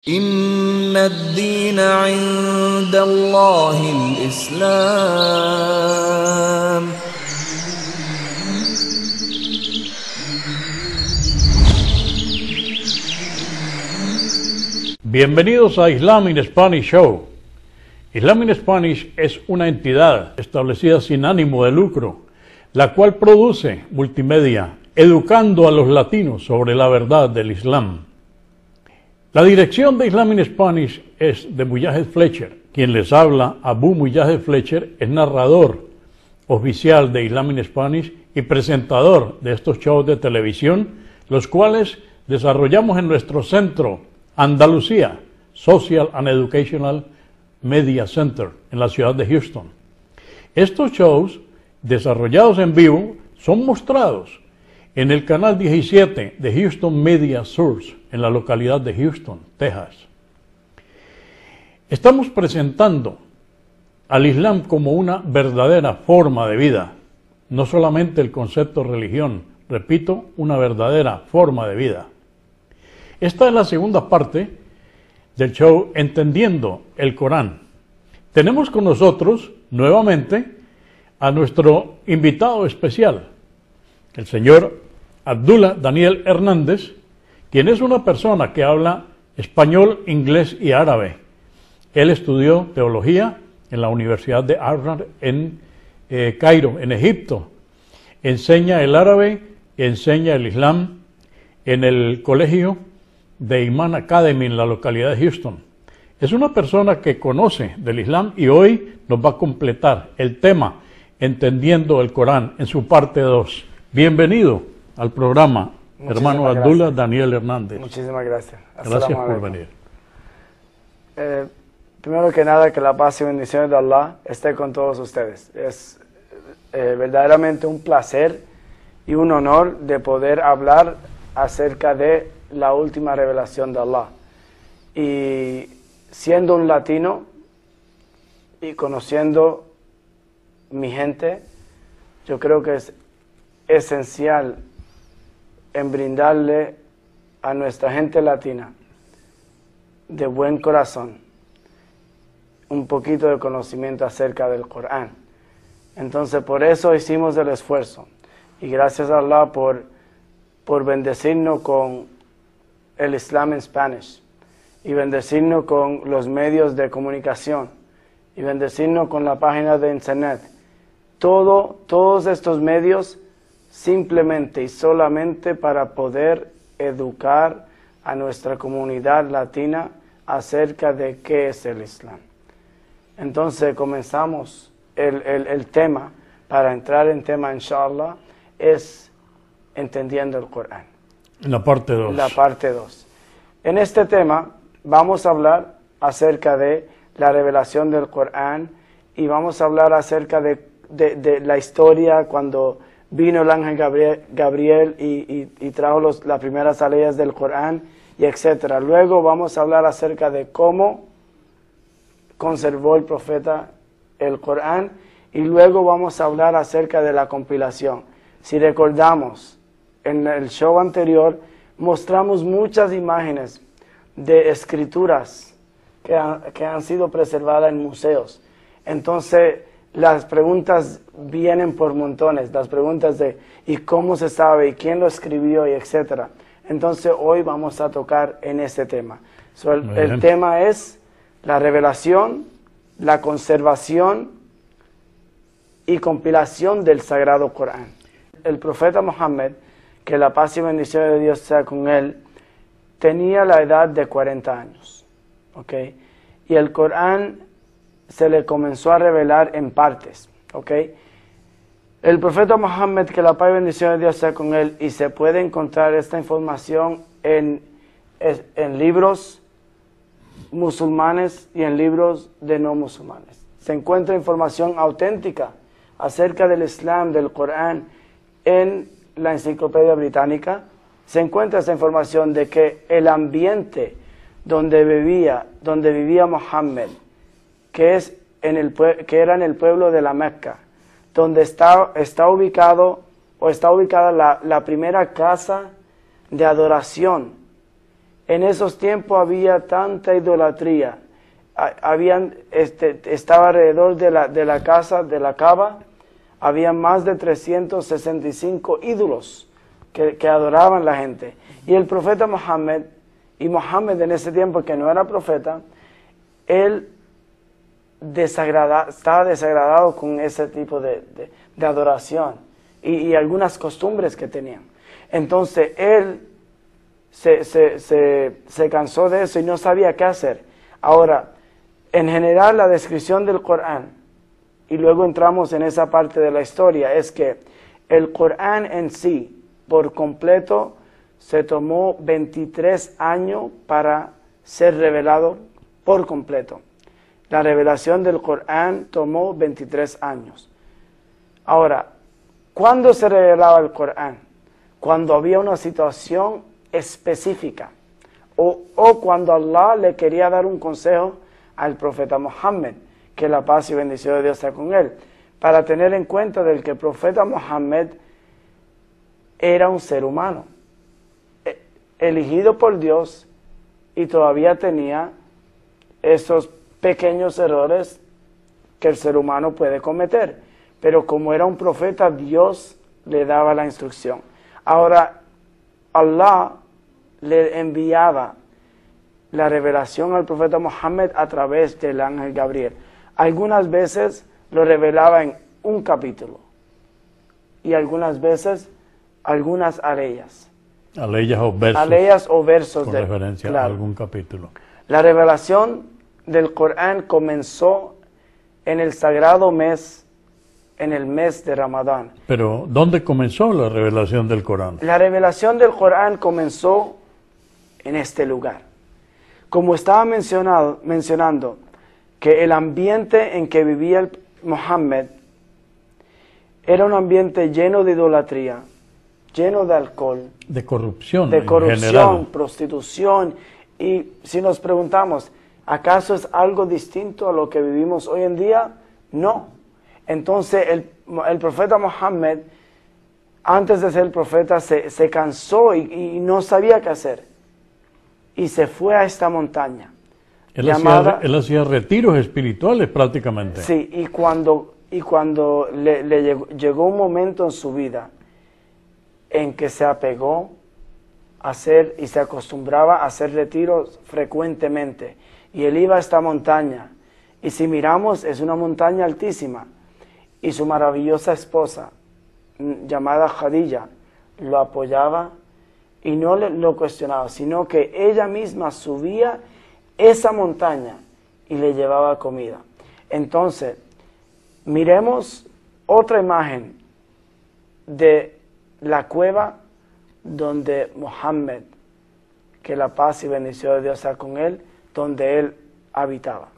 إن الدين عند الله الإسلام. Bienvenidos a Islam in Spanish Show. Islam in Spanish es una entidad establecida sin ánimo de lucro, la cual produce multimedia, educando a los latinos sobre la verdad del Islam. La dirección de Islam in Spanish es de Mujahid Fletcher. Quien les habla, Abu Mujahid Fletcher, es narrador oficial de Islam in Spanish y presentador de estos shows de televisión, los cuales desarrollamos en nuestro centro Andalucía Social and Educational Media Center en la ciudad de Houston. Estos shows desarrollados en vivo son mostrados en el canal 17 de Houston Media Source en la localidad de Houston, Texas. Estamos presentando al Islam como una verdadera forma de vida, no solamente el concepto religión, repito, una verdadera forma de vida. Esta es la segunda parte del show Entendiendo el Corán. Tenemos con nosotros nuevamente a nuestro invitado especial, el señor Abdullah Daniel Hernández, quien es una persona que habla español, inglés y árabe. Él estudió teología en la Universidad de Harvard en Cairo, en Egipto. Enseña el árabe, enseña el Islam en el colegio de Iman Academy en la localidad de Houston. Es una persona que conoce del Islam y hoy nos va a completar el tema Entendiendo el Corán en su parte 2. Bienvenido al programa, hermano Abdullah Daniel Hernández. Muchísimas gracias. Gracias por venir. Primero que nada, que la paz y bendiciones de Allah esté con todos ustedes. Es verdaderamente un placer y un honor de poder hablar acerca de la última revelación de Allah. Y siendo un latino y conociendo mi gente, yo creo que es esencial en brindarle a nuestra gente latina de buen corazón un poquito de conocimiento acerca del Corán. Entonces por eso hicimos el esfuerzo y gracias a Allah por bendecirnos con el Islam in Spanish y bendecirnos con los medios de comunicación y bendecirnos con la página de internet. Todos estos medios simplemente y solamente para poder educar a nuestra comunidad latina acerca de qué es el Islam. Entonces comenzamos el tema, para entrar en tema inshallah, es entendiendo el Corán. En la parte 2. La parte 2. En este tema vamos a hablar acerca de la revelación del Corán y vamos a hablar acerca de la historia cuando vino el ángel Gabriel y trajo las primeras aleyas del Corán y etcétera. Luego vamos a hablar acerca de cómo conservó el profeta el Corán y luego vamos a hablar acerca de la compilación. Si recordamos, en el show anterior mostramos muchas imágenes de escrituras que han sido preservadas en museos. Entonces las preguntas vienen por montones, las preguntas de ¿y cómo se sabe? ¿Y quién lo escribió? Y etcétera. Entonces hoy vamos a tocar en este tema. El tema es la revelación, la conservación y compilación del Sagrado Corán. El profeta Muhammad, que la paz y bendición de Dios sea con él, tenía la edad de 40 años. ¿Okay? Y el Corán se le comenzó a revelar en partes. ¿Okay? El profeta Muhammad, que la paz y bendición de Dios sea con él, y se puede encontrar esta información en libros musulmanes y en libros de no musulmanes. Se encuentra información auténtica acerca del Islam, del Corán, en la Enciclopedia Británica. Se encuentra esa información de que el ambiente donde vivía Muhammad, que era en el pueblo de la Meca, donde está ubicada la primera casa de adoración En esos tiempos había tanta idolatría. Estaba alrededor de la casa, de la Kaaba, había más de 365 ídolos que adoraban la gente. Y el profeta Mohammed, y Mohammed en ese tiempo que no era profeta, él estaba desagradado con ese tipo de adoración y algunas costumbres que tenían. Entonces él se cansó de eso y no sabía qué hacer. Ahora, en general la descripción del Corán, y luego entramos en esa parte de la historia, es que el Corán en sí, por completo, se tomó 23 años para ser revelado por completo. La revelación del Corán tomó 23 años. Ahora, ¿cuándo se revelaba el Corán? Cuando había una situación específica o cuando Allah le quería dar un consejo al profeta Muhammad, que la paz y bendición de Dios sea con él, para tener en cuenta del que el profeta Muhammad era un ser humano, elegido por Dios, y todavía tenía esos pequeños errores que el ser humano puede cometer, pero como era un profeta, Dios le daba la instrucción. Ahora, Allah le enviaba la revelación al profeta Muhammad a través del ángel Gabriel. Algunas veces lo revelaba en un capítulo y algunas veces algunas aleyas. Aleyas o versos. Aleyas o versos. Con referencia a algún capítulo. La revelación del Corán comenzó en el sagrado mes, en el mes de Ramadán. Pero, ¿dónde comenzó la revelación del Corán? La revelación del Corán comenzó en este lugar. Como estaba mencionando, que el ambiente en que vivía Muhammad era un ambiente lleno de idolatría, lleno de alcohol, de corrupción, prostitución. Y si nos preguntamos, ¿acaso es algo distinto a lo que vivimos hoy en día? No. Entonces el profeta Muhammad, antes de ser profeta, se cansó y no sabía qué hacer. Y se fue a esta montaña. Él hacía retiros espirituales prácticamente. Sí, y cuando llegó un momento en su vida en que se apegó a hacer y se acostumbraba a hacer retiros frecuentemente. Y él iba a esta montaña. Y si miramos, es una montaña altísima. Y su maravillosa esposa, llamada Khadija, lo apoyaba y no lo cuestionaba, sino que ella misma subía esa montaña y le llevaba comida. Entonces, miremos otra imagen de la cueva donde Muhammad, que la paz y bendición de Dios sea con él, donde él habitaba.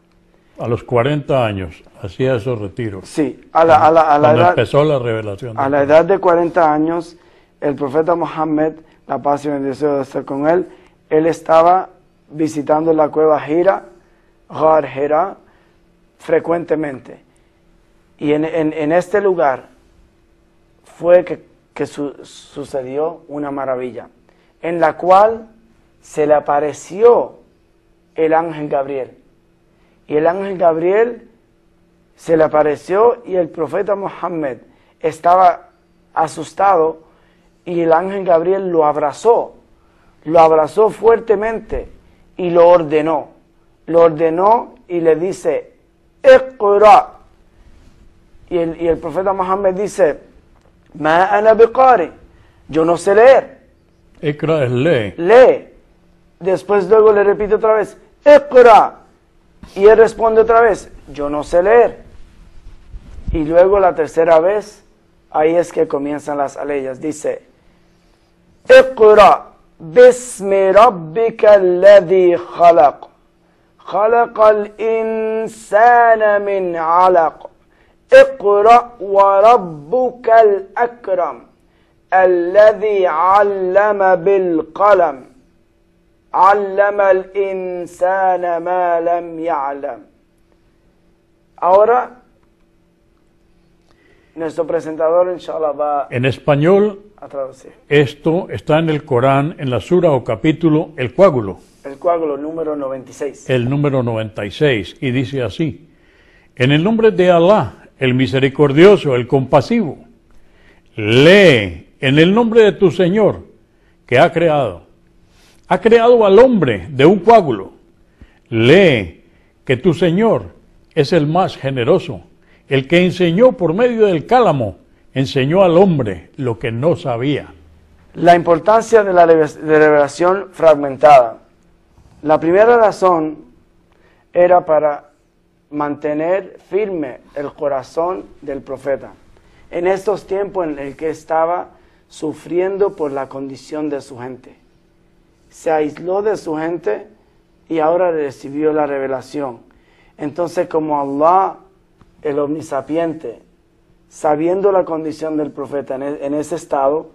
A los 40 años hacía esos retiros. Sí, cuando empezó la revelación. A la edad de 40 años, el profeta Muhammad, la paz y bendición de Dios sea con él, él estaba visitando la cueva Ghar Hira, frecuentemente. Y en este lugar fue que sucedió una maravilla, en la cual se le apareció el ángel Gabriel. Y el ángel Gabriel se le apareció y el profeta Muhammad estaba asustado y el ángel Gabriel lo abrazó fuertemente y lo ordenó y le dice, Iqra. Y el profeta Muhammad dice, Ma ana biqari, yo no sé leer. Iqra es lee. Lee. Después luego le repite otra vez, Iqra. Y él responde otra vez, yo no sé leer. Y luego la tercera vez, ahí es que comienzan las aleyas. Dice, Iqra bismi rabbika alladhi khalaq. خلق الإنسان من علق اقرأ وربك الأكرم الذي علم بالقلم علم الإنسان ما لم يعلم. Ahora, Nuestro presentador, inshallah, va En español, a traducir. esto está en el Corán, en la sura o capítulo, el coágulo, El coágulo número 96. el número 96, y dice así: en el nombre de Alá, el misericordioso, el compasivo, lee en el nombre de tu Señor, que ha creado al hombre de un coágulo. Lee que tu Señor es el más generoso, el que enseñó por medio del cálamo, enseñó al hombre lo que no sabía. La importancia de la revelación fragmentada. La primera razón era para mantener firme el corazón del profeta en estos tiempos en el que estaba sufriendo por la condición de su gente. Se aisló de su gente y ahora recibió la revelación. Entonces, como Allah, el omnisapiente, sabiendo la condición del profeta en ese estado,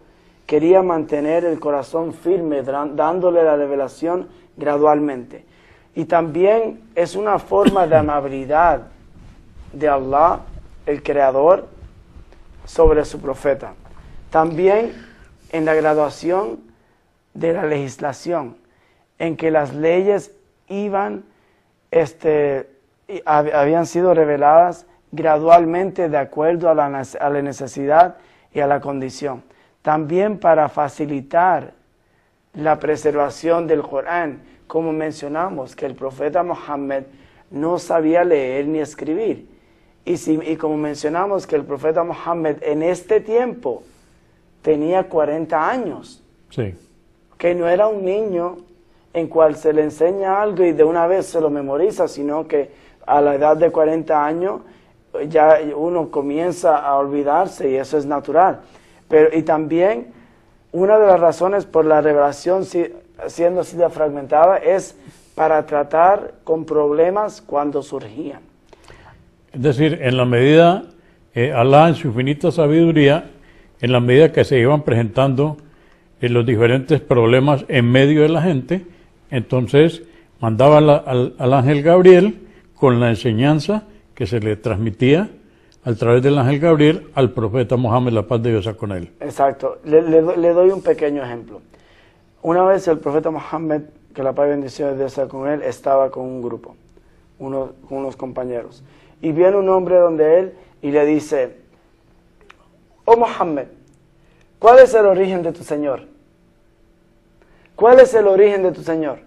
quería mantener el corazón firme, dándole la revelación gradualmente. Y también es una forma de amabilidad de Allah, el Creador, sobre su profeta. También en la graduación de la legislación, en que las leyes habían sido reveladas gradualmente de acuerdo a la necesidad y a la condición. También para facilitar la preservación del Corán, como mencionamos, que el profeta Muhammad no sabía leer ni escribir. Y como mencionamos que el profeta Muhammad en este tiempo tenía 40 años. Sí. Que no era un niño en cual se le enseña algo y de una vez se lo memoriza, sino que a la edad de 40 años ya uno comienza a olvidarse y eso es natural. Y también una de las razones por la revelación siendo así de fragmentada es para tratar con problemas cuando surgían. Es decir, en la medida, Alá en su infinita sabiduría, en la medida que se iban presentando los diferentes problemas en medio de la gente, entonces mandaba al ángel Gabriel con la enseñanza que se le transmitía a través del ángel Gabriel al profeta Muhammad, la paz de Dios sea con él. Exacto. Le doy un pequeño ejemplo. Una vez el profeta Muhammad, que la paz y bendición de Dios sea con él, estaba con un grupo, con unos compañeros. Y viene un hombre donde él y le dice: oh Muhammad, ¿cuál es el origen de tu Señor? ¿Cuál es el origen de tu Señor?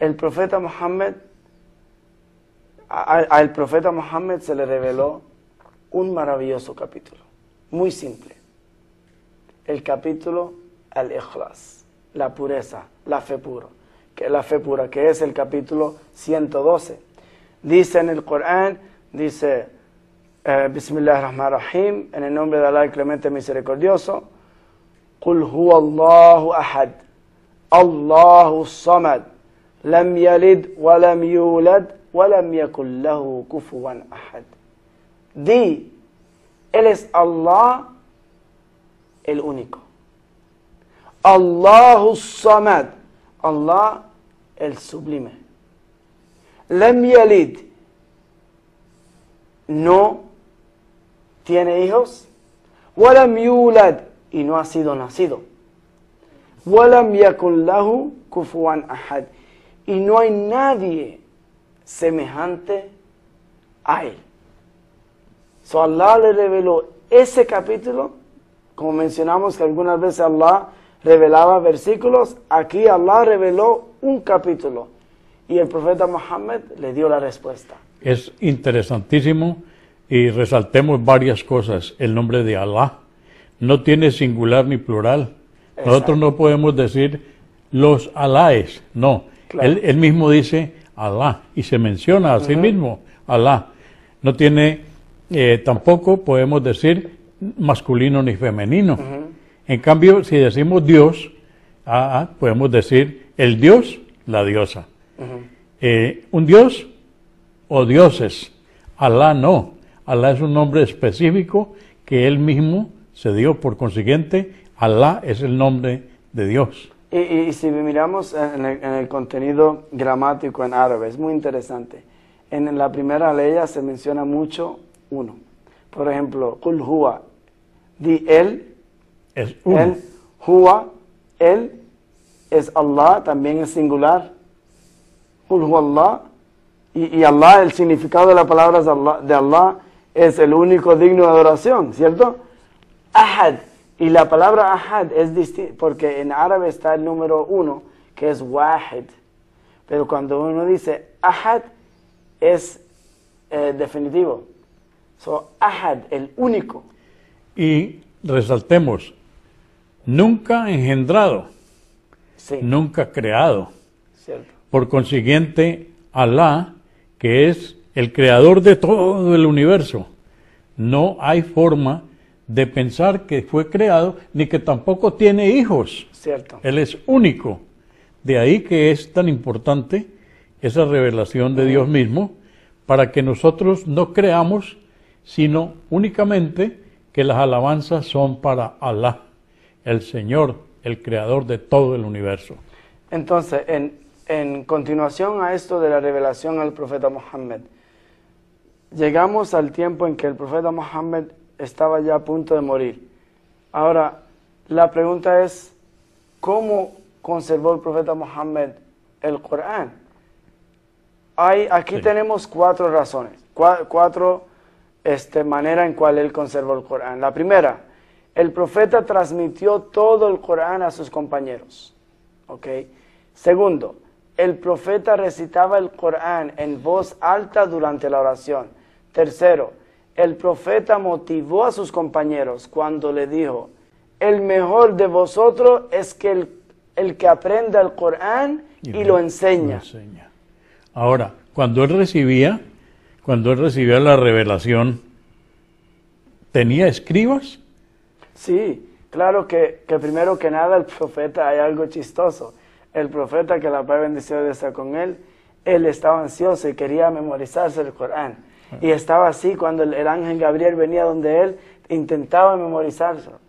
El profeta Muhammad, al profeta Muhammad se le reveló un maravilloso capítulo, muy simple. El capítulo Al-Ikhlas, la pureza, la fe pura, que es el capítulo 112. Dice en el Corán, dice, Bismillahirrahmanirrahim, en el nombre de Allah, el clemente misericordioso, Qul huwa Allahu ahad, Allahu samad, lam yalid wa lam yulad wa lam yakul lahu kufuwan ahad. Di, Él es Allah el único. Allahu samad, Allah el sublime. Lam yalid, no tiene hijos. Walam yulad, y no ha sido nacido. Walam yakun lahu kufuwan ahad, y no hay nadie semejante a él. So Allah le reveló ese capítulo, como mencionamos que algunas veces Allah revelaba versículos, aquí Allah reveló un capítulo y el profeta Muhammad le dio la respuesta. Es interesantísimo y resaltemos varias cosas. El nombre de Alá no tiene singular ni plural. Exacto. Nosotros no podemos decir los Aláes, no. Claro. Él mismo dice Alá y se menciona a sí mismo Alá. No tiene, tampoco podemos decir masculino ni femenino. En cambio, si decimos Dios, podemos decir el Dios, la diosa. Un Dios o dioses. Alá no. Alá es un nombre específico que Él mismo se dio. Por consiguiente, Alá es el nombre de Dios. Y si miramos en el contenido gramático en árabe, es muy interesante. En la primera ley se menciona mucho uno. Por ejemplo, Qul huwa, di él, Es uno. él, huwa, él, es Allah, también es singular. Qul huwa Allah. Y Allah, el significado de la palabra de Allah es el único digno de adoración, ¿cierto? Ahad. Y la palabra ahad es distinta, porque en árabe está el número 1, que es wahid. Pero cuando uno dice ahad, es definitivo. So, ahad, el único. Y resaltemos, nunca engendrado, Sí, nunca creado. cierto. Por consiguiente, Alá, que es el creador de todo el universo, no hay forma de pensar que fue creado, ni que tampoco tiene hijos. Cierto. Él es único. De ahí que es tan importante esa revelación de Dios mismo, para que nosotros no creamos, sino únicamente que las alabanzas son para Alá, el Señor, el creador de todo el universo. Entonces, en continuación a esto de la revelación al profeta Muhammad, llegamos al tiempo en que el profeta Muhammad estaba ya a punto de morir. Ahora, la pregunta es, ¿cómo conservó el profeta Muhammad el Corán? Aquí tenemos 4 razones, cuatro maneras en cual él conservó el Corán. La primera, el profeta transmitió todo el Corán a sus compañeros. ¿Ok? Segundo, el profeta recitaba el Corán en voz alta durante la oración. Tercero, el profeta motivó a sus compañeros cuando le dijo, el mejor de vosotros es que el que aprenda el Corán y lo enseña. Ahora, cuando él recibía la revelación, ¿tenía escribas? Sí, claro que primero que nada el profeta, hay algo chistoso. El profeta, que la paz y bendición de estar con él estaba ansioso y quería memorizarse el Corán. Y estaba así cuando el ángel Gabriel venía donde él, intentaba memorizárselo.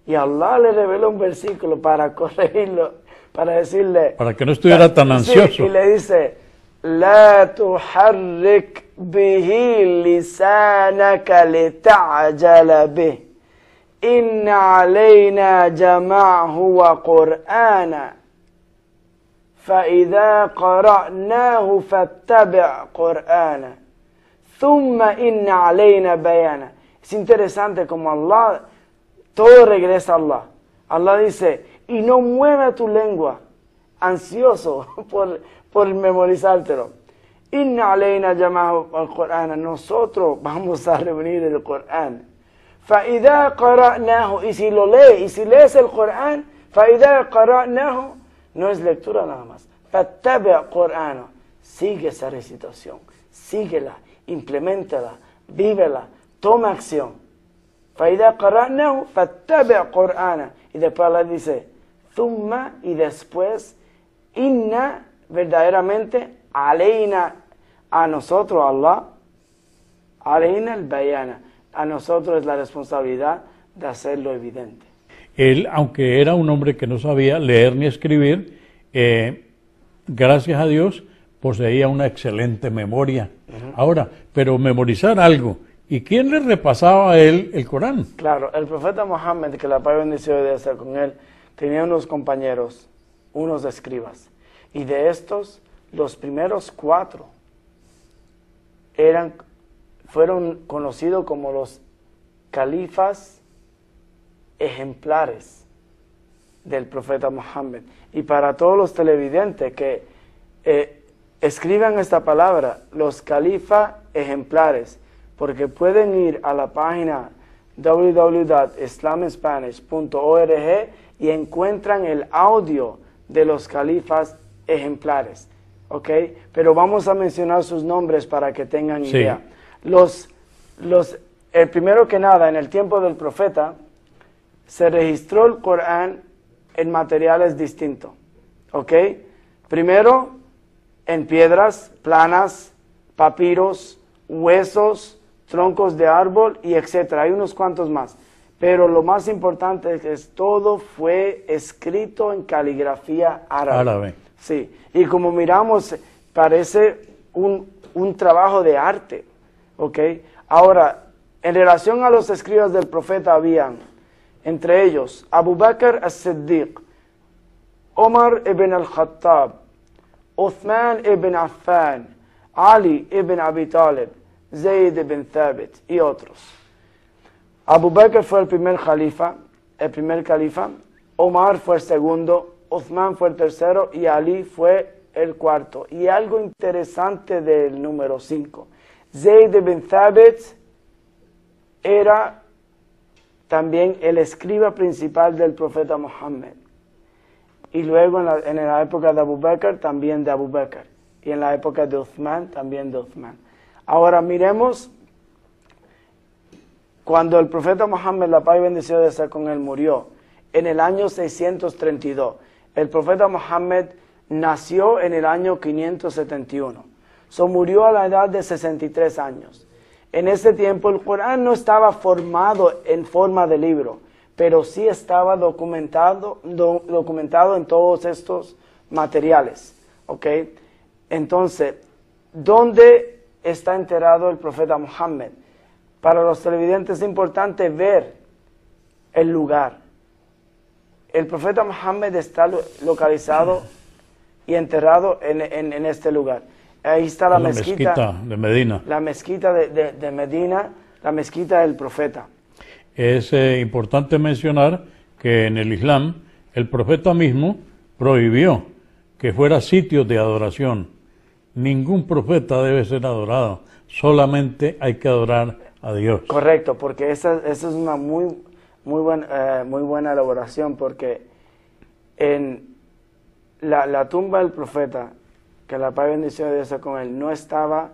Y Allah le reveló un versículo para corregirlo, para decirle... Para que no estuviera tan ansioso. Sí, y le dice, La tuharrik bihi lisanaka lita'jala bih. Inna alayna jama'ahu wa qur'ana. فإذا قرأناه فاتبع قرآنه ثم إن علينا بيانه. Es interesante como Allah, todo regresa a Allah. Allah dice, y no mueva tu lengua, ansioso por memorizártelo. Inna alayna jama'ahu al-Qur'an, nosotros vamos a reunir el Qur'an. فإذا قرأناه, y si lo lees, y si lees el Qur'an, فإذا قرأناه, no es lectura nada más. فَاتَّبِعْ قُرْآنَ. Sigue esa recitación. Síguela, implementala, vívela, toma acción. فَإِذَا قَرَأْنَهُ فَاتَّبِعْ قُرْآنَ. Y después Allah dice, ثُمَّ, y después, inna, verdaderamente, alayna, a nosotros, Allah, alayna al-bayana. A nosotros es la responsabilidad de hacerlo evidente. Él, aunque era un hombre que no sabía leer ni escribir, gracias a Dios poseía una excelente memoria. Ahora, pero memorizar algo, ¿y quién le repasaba a él el Corán? Claro, el profeta Muhammad, que la paz y bendición de estar con él, tenía unos compañeros, unos escribas, y de estos, los primeros 4 fueron conocidos como los califas ejemplares del profeta Muhammad. Y para todos los televidentes que escriban esta palabra, los califas ejemplares, porque pueden ir a la página www.islaminspanish.org y encuentran el audio de los califas ejemplares, ¿ok? Pero vamos a mencionar sus nombres para que tengan idea. El primero que nada, en el tiempo del profeta, se registró el Corán en materiales distintos, ¿ok? Primero, en piedras planas, papiros, huesos, troncos de árbol y etcétera. Hay unos cuantos más. Pero lo más importante es que todo fue escrito en caligrafía árabe. Sí, y como miramos, parece un trabajo de arte, ¿ok? Ahora, En relación a los escribas del profeta habían, entre ellos, Abu Bakr as-Siddiq, Omar ibn al-Khattab, Uthman ibn Affan, Ali ibn Abi Talib, Zayd ibn Thabit y otros. Abu Bakr fue el primer califa, Omar fue el segundo, Uthman fue el tercero y Ali fue el cuarto. Y algo interesante del número 5. Zayd ibn Thabit era también el escriba principal del profeta Muhammad. Y luego en la época de Abu Bakr, también de Abu Bakr. Y en la época de Uthman, también de Uthman. Ahora miremos, cuando el profeta Muhammad, la paz y bendición de estar con él, murió, en el año 632. El profeta Muhammad nació en el año 571. Murió a la edad de 63 años. En ese tiempo el Corán no estaba formado en forma de libro, pero sí estaba documentado en todos estos materiales. ¿Ok? Entonces, ¿dónde está enterrado el profeta Muhammad? Para los televidentes es importante ver el lugar. El profeta Muhammad está localizado y enterrado en este lugar. Ahí está la mezquita de Medina. La mezquita de Medina, la mezquita del profeta. Es importante mencionar que en el Islam el profeta mismo prohibió que fuera sitio de adoración. Ningún profeta debe ser adorado, solamente hay que adorar a Dios. Correcto, porque esa es una muy buena elaboración, porque en la tumba del profeta, que la paz y bendición de Dios sea con él, no estaba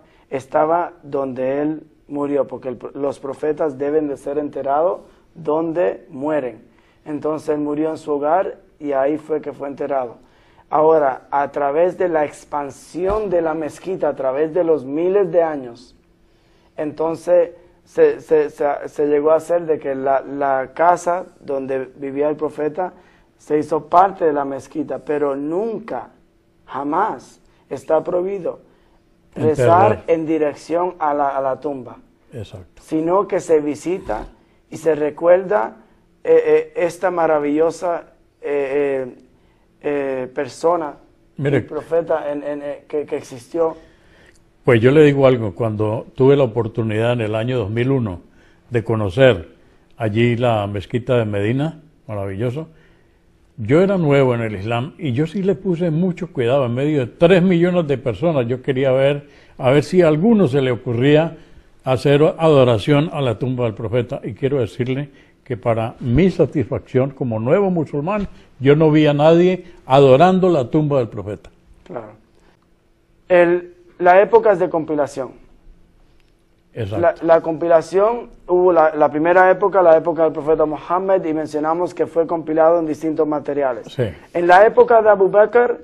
donde él murió, porque los profetas deben de ser enterrados donde mueren. Entonces él murió en su hogar y ahí fue que fue enterrado. Ahora, a través de la expansión de la mezquita, a través de los miles de años, entonces se llegó a hacer de que la casa donde vivía el profeta se hizo parte de la mezquita, pero nunca, jamás está prohibido rezar en dirección a la tumba. Exacto. Sino que se visita y se recuerda esta maravillosa persona, Mire, el profeta que existió. Pues yo le digo algo, cuando tuve la oportunidad en el año 2001 de conocer allí la mezquita de Medina, maravilloso, yo era nuevo en el Islam y yo sí le puse mucho cuidado. En medio de 3 millones de personas yo quería ver, a ver si a alguno se le ocurría hacer adoración a la tumba del profeta. Y quiero decirle que para mi satisfacción como nuevo musulmán, yo no vi a nadie adorando la tumba del profeta. Claro. La época es de compilación. Exacto. La compilación, hubo la primera época, la época del profeta Muhammad, y mencionamos que fue compilado en distintos materiales. Sí. En la época de Abu Bakr,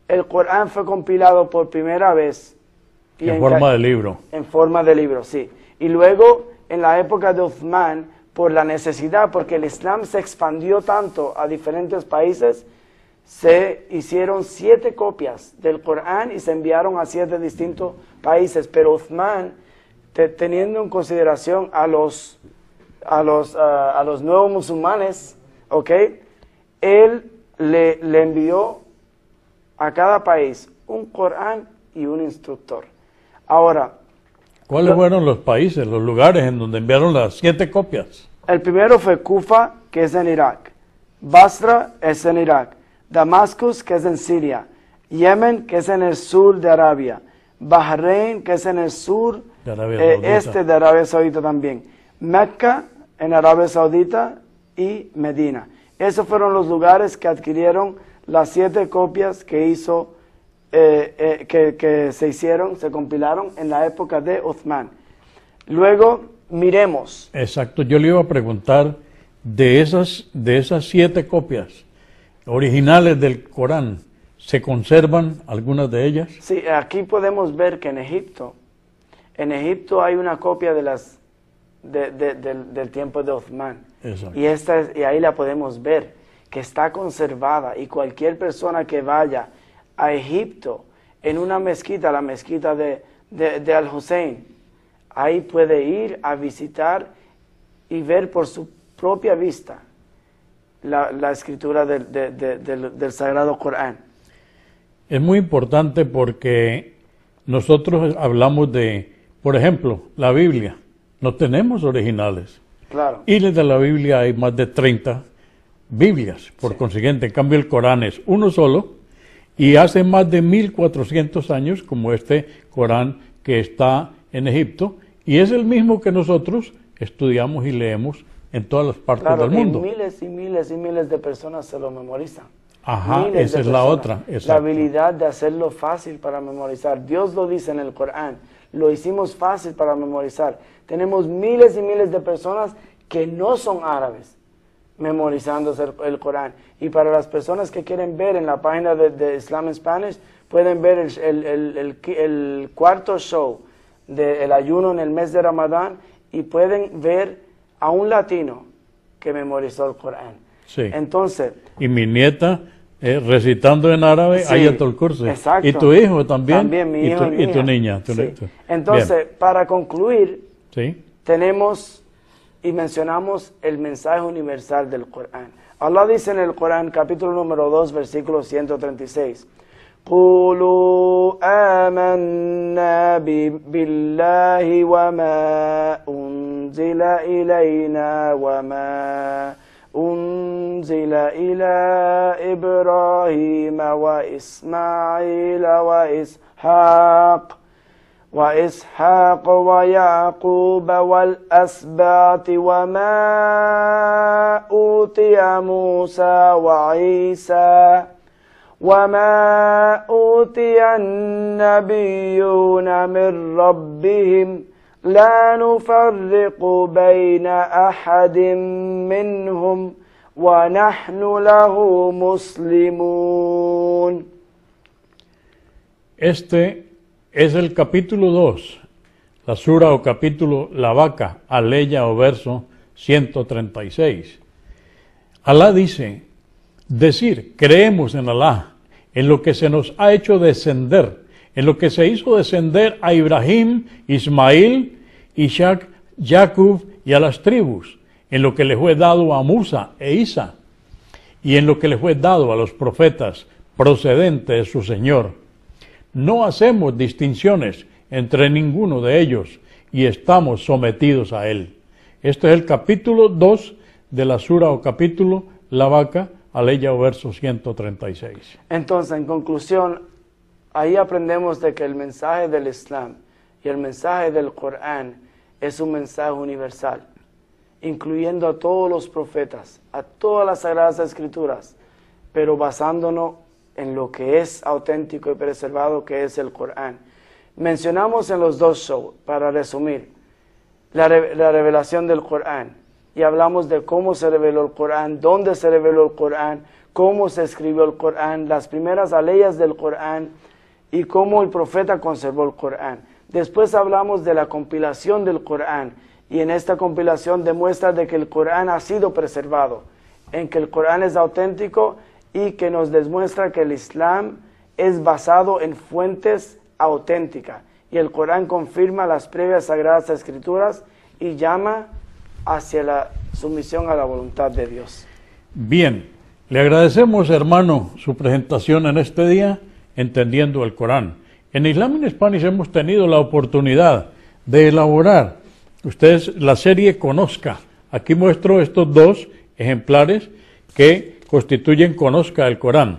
el Corán fue compilado por primera vez. Y en forma de libro. En forma de libro, sí. Y luego, en la época de Uthman, por la necesidad, porque el Islam se expandió tanto a diferentes países, se hicieron 7 copias del Corán y se enviaron a 7 distintos países. Pero Uthman, teniendo en consideración a los nuevos musulmanes, ¿ok? Él le envió a cada país un Corán y un instructor. Ahora, ¿cuáles fueron los países, los lugares en donde enviaron las 7 copias? El primero fue Kufa, que es en Irak. Basra es en Irak. Damascus, que es en Siria. Yemen, que es en el sur de Arabia. Bahrein, que es en el sur este de Arabia Saudita también. Mecca, en Arabia Saudita, y Medina. Esos fueron los lugares que adquirieron las 7 copias que hizo, que se compilaron en la época de Uthman. Luego, miremos. Exacto, yo le iba a preguntar de esas 7 copias originales del Corán, ¿se conservan algunas de ellas? Sí, aquí podemos ver que en Egipto hay una copia del tiempo de Uthman. Exacto. Y ahí la podemos ver, que está conservada, y cualquier persona que vaya a Egipto, en una mezquita, la mezquita de Al-Hussein, ahí puede ir a visitar y ver por su propia vista la escritura del Sagrado Corán. Es muy importante porque nosotros hablamos de, por ejemplo, la Biblia. No tenemos originales. Claro. Y de la Biblia hay más de 30 Biblias, por Sí. consiguiente. En cambio, el Corán es uno solo y hace más de 1400 años, como este Corán que está en Egipto, y es el mismo que nosotros estudiamos y leemos en todas las partes Claro, del mundo. y miles y miles y miles de personas se lo memorizan. Ajá, Miles esa de es la personas. otra. La Exacto. habilidad de hacerlo fácil para memorizar. Dios lo dice en el Corán. Lo hicimos fácil para memorizar. Tenemos miles y miles de personas que no son árabes memorizándose el Corán. Y para las personas que quieren ver en la página de Islam in Spanish, pueden ver el cuarto show del ayuno en el mes de Ramadán y pueden ver a un latino que memorizó el Corán. Sí. Entonces, Y mi nieta recitando en árabe, sí, Ayatul Kursi. exacto. Y tu hijo también. También mi y hijo tu, y mi y tu hija. niña. Sí. Entonces, para concluir, Sí. tenemos y mencionamos el mensaje universal del Corán. Allah dice en el Corán, capítulo número 2, versículo 136. قُولُوا آمَنَّا بِاللَّهِ وَمَا أُنزِلَ إِلَيْنَا وَمَا أُنزِلَ إِلَى إِبْرَاهِيمَ وَإِسْمَاعِيلَ وإسحاق ويعقوب والأسباط وما أوتي موسى وما أوتي النبيون من ربهم لا نفرق بين أحد منهم ونحن له مسلمون. Este es el capítulo 2, la sura o capítulo La Vaca, aleya o verso 136. Alá dice, decir, creemos en Alá, en lo que se nos ha hecho descender, en lo que se hizo descender a Ibrahim, Ismail, Ishaq, Jacob y a las tribus, en lo que le fue dado a Musa e Isa, y en lo que le fue dado a los profetas procedentes de su Señor. No hacemos distinciones entre ninguno de ellos y estamos sometidos a él. Este es el capítulo 2 de la sura o capítulo La Vaca, aleya o verso 136. Entonces, en conclusión, ahí aprendemos de que el mensaje del Islam y el mensaje del Corán es un mensaje universal, incluyendo a todos los profetas, a todas las sagradas escrituras, pero basándonos en lo que es auténtico y preservado, que es el Corán. Mencionamos en los dos shows, para resumir, la revelación del Corán, y hablamos de cómo se reveló el Corán, dónde se reveló el Corán, cómo se escribió el Corán, las primeras aleyas del Corán, y cómo el profeta conservó el Corán. Después hablamos de la compilación del Corán, y en esta compilación demuestra de que el Corán ha sido preservado, en que el Corán es auténtico, y que nos demuestra que el Islam es basado en fuentes auténticas. Y el Corán confirma las previas sagradas escrituras y llama hacia la sumisión a la voluntad de Dios. Bien, le agradecemos, hermano, su presentación en este día, entendiendo el Corán. En Islam in Spanish hemos tenido la oportunidad de elaborar, ustedes, la serie Conozca. Aquí muestro estos dos ejemplares que constituyen Conozca el Corán.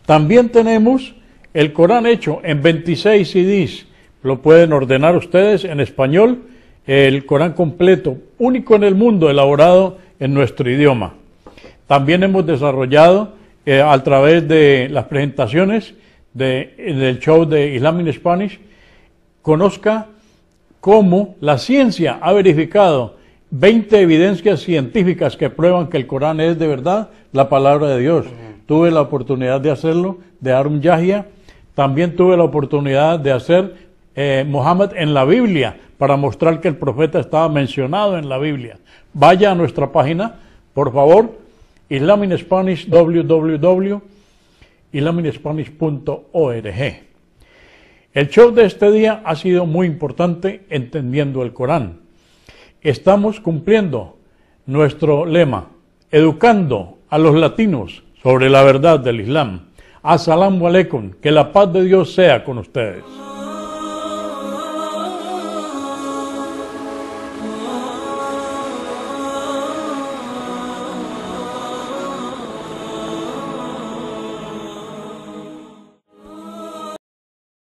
También tenemos el Corán hecho en 26 CDs. Lo pueden ordenar ustedes en español, el Corán completo, único en el mundo, elaborado en nuestro idioma. También hemos desarrollado a través de las presentaciones del show de Islam in Spanish, Conozca cómo la ciencia ha verificado 20 evidencias científicas que prueban que el Corán es de verdad la palabra de Dios. Tuve la oportunidad de hacerlo, de Harun Yahya. También tuve la oportunidad de hacer Muhammad en la Biblia, para mostrar que el profeta estaba mencionado en la Biblia. Vaya a nuestra página, por favor, Islam in Spanish, www.islaminspanish.org. El show de este día ha sido muy importante entendiendo el Corán. Estamos cumpliendo nuestro lema, educando a los latinos sobre la verdad del Islam. As-salamu alaikum, que la paz de Dios sea con ustedes.